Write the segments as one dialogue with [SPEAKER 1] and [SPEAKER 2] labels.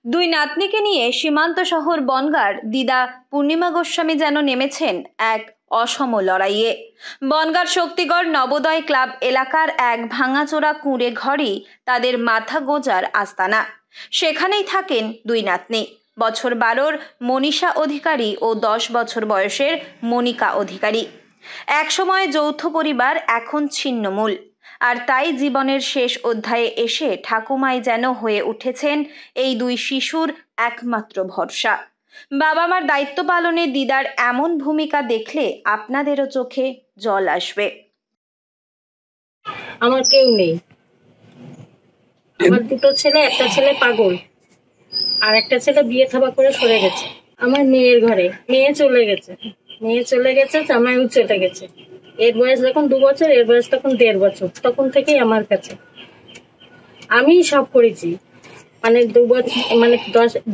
[SPEAKER 1] দুই নাতনিকে নিয়ে সীমান্ত শহর বনগাঁর দিদা পূর্ণিমা গোস্বামী যেন নেমেছেন এক অসম লড়াইয়ে। বনগাঁর শক্তিগড় নবোদয় ক্লাব এলাকার এক ভাঙাচোরা কুঁড়ে ঘরই তাদের মাথা গোঁজার আস্তানা। সেখানেই থাকেন দুই নাতনি, বছর 12-র মনীষা অধিকারী ও 10 বছর বয়সের মনিকা অধিকারী। একসময় যৌথ পরিবার, এখন ছিন্নমূল। আর তাই জীবনের শেষ অধ্যায়ে এসে ঠাকুমাই যেন হয়ে উঠেছেন এই দুই শিশুর একমাত্র ভরসা। বাবা মার দায়িত্ব পালনে দিদার এমন ভূমিকা দেখলে আপনাদেরও চোখে জল আসবে।
[SPEAKER 2] আমার কেউ নেই, আমার দুটো ছেলে, একটা ছেলে পাগল আর একটা ছেলে বিয়ে থাবা করে সরে গেছে। আমার মেয়ের ঘরে মেয়ে চলে গেছে, জামাইও চলে গেছে। এর বয়স যখন 2 বছর, এর বয়স তখন 1.5 বছর। তখন থেকেই আমার কাছে আমি সব করেছি, মানে 2 বছর, মানে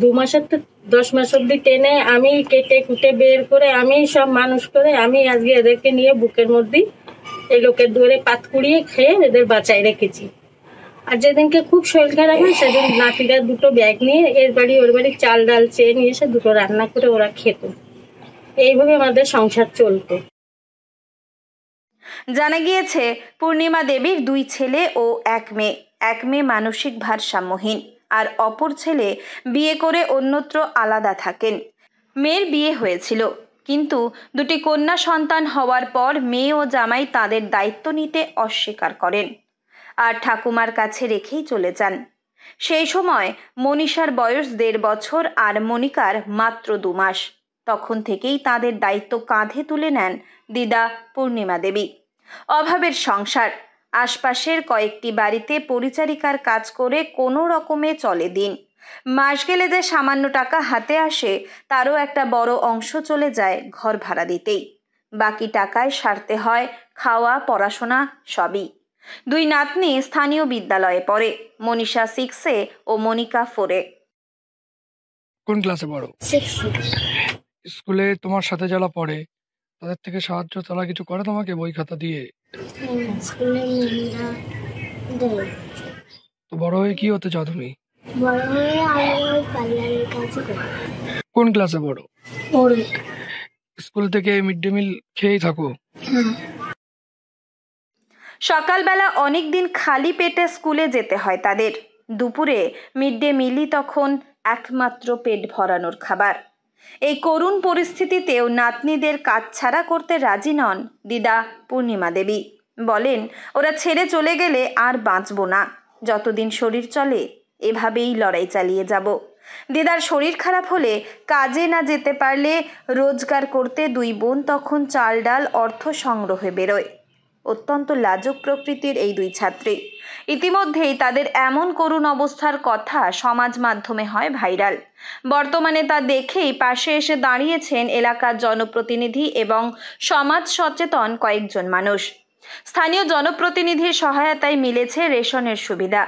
[SPEAKER 2] 2 মাসের তো 10 মাস অব্দি টেনে আমি কেটে কুটে বের করে আমি সব মানুষ করে আমি আজকে এদেরকে নিয়ে বুকের মধ্যে এই লোকের দুয়ারে পাত কুড়িয়ে খেয়ে এদের বাঁচাই রেখেছি। আর যেদিনকে খুব শরীর খারাপ হয় সেদিন নাতিরা দুটো ব্যাগ নিয়ে এর বাড়ি ওর বাড়ি চাল ডাল চেয়ে নিয়ে এসে দুটো রান্না করে ওরা খেত। এইভাবে আমাদের সংসার চলতো।
[SPEAKER 1] জানা গিয়েছে পূর্ণিমা দেবীর 2 ছেলে ও 1 মেয়ে। 1 মেয়ে মানসিক ভারসাম্যহীন, আর অপর ছেলে বিয়ে করে অন্যত্র আলাদা থাকেন। মেয়ের বিয়ে হয়েছিল, কিন্তু 2টি কন্যা সন্তান হওয়ার পর মেয়ে ও জামাই তাদের দায়িত্ব নিতে অস্বীকার করেন আর ঠাকুমার কাছে রেখেই চলে যান। সেই সময় মনীষার বয়স 1.5 বছর আর মনিকার মাত্র 2 মাস। তখন থেকেই তাদের দায়িত্ব কাঁধে তুলে নেন দিদা পূর্ণিমা দেবী। অভাবের সংসার, আশপাশের কয়েকটি বাড়িতে পরিচারিকার কাজ করে কোনো রকমে চলে দিন। মাস গেলে যে সামান্য টাকা হাতে আসে তারও একটা বড় অংশ চলে যায় ঘর ভাড়া দিতেই। বাকি টাকায় সারতে হয় খাওয়া, পড়াশোনা সবই। 2 নাতনি স্থানীয় বিদ্যালয়ে পড়ে, মনীষা 6-এ ও মনিকা 4-এ।
[SPEAKER 3] কোন ক্লাসে পড়ো?
[SPEAKER 2] 6।
[SPEAKER 3] স্কুলে তোমার সাথে যারা পড়ে তাদের থেকে সাহায্য তারা কিছু করে তোমাকে বই খাতা দিয়ে?
[SPEAKER 2] স্কুলে
[SPEAKER 3] তো বড় হয়ে কি হতে চাও তুমি?
[SPEAKER 2] বড় হয়ে আমি ওই পার্লারের কাজ করি।
[SPEAKER 3] কোন ক্লাসে পড়ো?
[SPEAKER 2] 4।
[SPEAKER 3] স্কুল থেকে মিড ডে মিল খেয়েই থাকো?
[SPEAKER 1] সকালবেলা অনেক দিন খালি পেটে স্কুলে যেতে হয় তাদের। দুপুরে মিড ডে মিলই তখন একমাত্র পেট ভরানোর খাবার। এই করুণ পরিস্থিতিতেও নাতনিদের কাজ ছাড়া করতে রাজি নন দিদা পূর্ণিমা দেবী। বলেন, ওরা ছেড়ে চলে গেলে আর বাঁচবো না, যতদিন শরীর চলে এভাবেই লড়াই চালিয়ে যাব। দিদার শরীর খারাপ হলে, কাজে না যেতে পারলে রোজগার করতে 2 বোন তখন চাল ডাল অর্থ সংগ্রহে বেরোয়। অত্যন্ত লাজুক প্রকৃতির এই 2 ছাত্রী। ইতিমধ্যেই তাদের এমন করুণ অবস্থার কথা সমাজ মাধ্যমে হয় ভাইরাল। বর্তমানে তা দেখেই পাশে এসে দাঁড়িয়েছেন এলাকার জনপ্রতিনিধি এবং সমাজ সচেতন কয়েকজন মানুষ। স্থানীয় জনপ্রতিনিধির সহায়তায় মিলেছে রেশনের সুবিধা।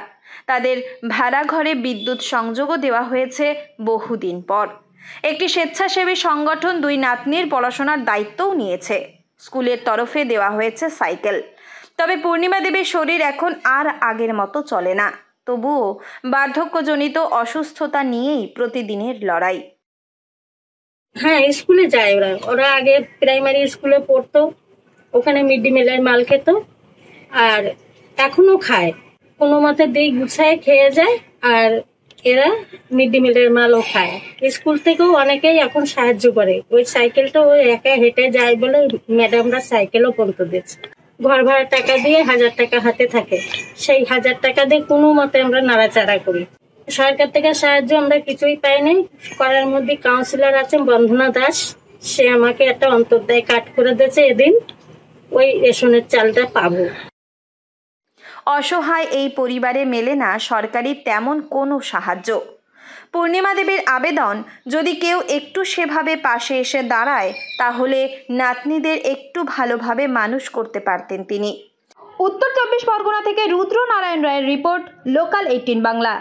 [SPEAKER 1] তাদের ভাড়া ঘরে বিদ্যুৎ সংযোগও দেওয়া হয়েছে বহুদিন পর। একটি স্বেচ্ছাসেবী সংগঠন 2 নাতনির পড়াশোনার দায়িত্বও নিয়েছে। স্কুলের তরফে দেওয়া হয়েছে সাইকেল। তবে পূর্ণিমা দেবীর শরীর এখন আর আগের মতো চলে না। তবুও বার্ধক্যজনিত অসুস্থতা নিয়েই প্রতিদিনের লড়াই।
[SPEAKER 2] হ্যাঁ, স্কুলে যায় ওরা আগে প্রাইমারি স্কুলে পড়তো, ওখানে মিড ডে মিলের মাল খেত, আর এখনো খায়। কোনো মতে দিয়ে গুছায় খেয়ে যায়, আর এরা মিড ডে মিলের মালও খায়। স্কুল থেকেও অনেকেই এখন সাহায্য করে। ওই সাইকেলটা ওই একা হেঁটে যায় বলে ম্যাডামরা সাইকেলও পর্যন্ত দিচ্ছে। ঘর ভাড়া টাকা দিয়ে 1000 টাকা হাতে থাকে, সেই 1000 টাকা দিয়ে কোনো মতে আমরা নাড়াচাড়া করি। সরকার থেকে সাহায্য আমরা কিছুই পাইনি। করার মধ্যে কাউন্সিলর আছেন বন্ধনা দাস, সে আমাকে একটা অন্তর্দায় কাট করে দিয়েছে, এদিন ওই রেশনের চালটা পাবো।
[SPEAKER 1] অসহায় এই পরিবারে মেলে না সরকারি তেমন কোনো সাহায্য। পূর্ণিমা দেবীর আবেদন, যদি কেউ একটু সেভাবে পাশে এসে দাঁড়ায় তাহলে নাতনিদের একটু ভালোভাবে মানুষ করতে পারতেন তিনি। উত্তর 24 পরগনা থেকে রুদ্র নারায়ণ রায়ের রিপোর্ট, লোকাল 18 বাংলা।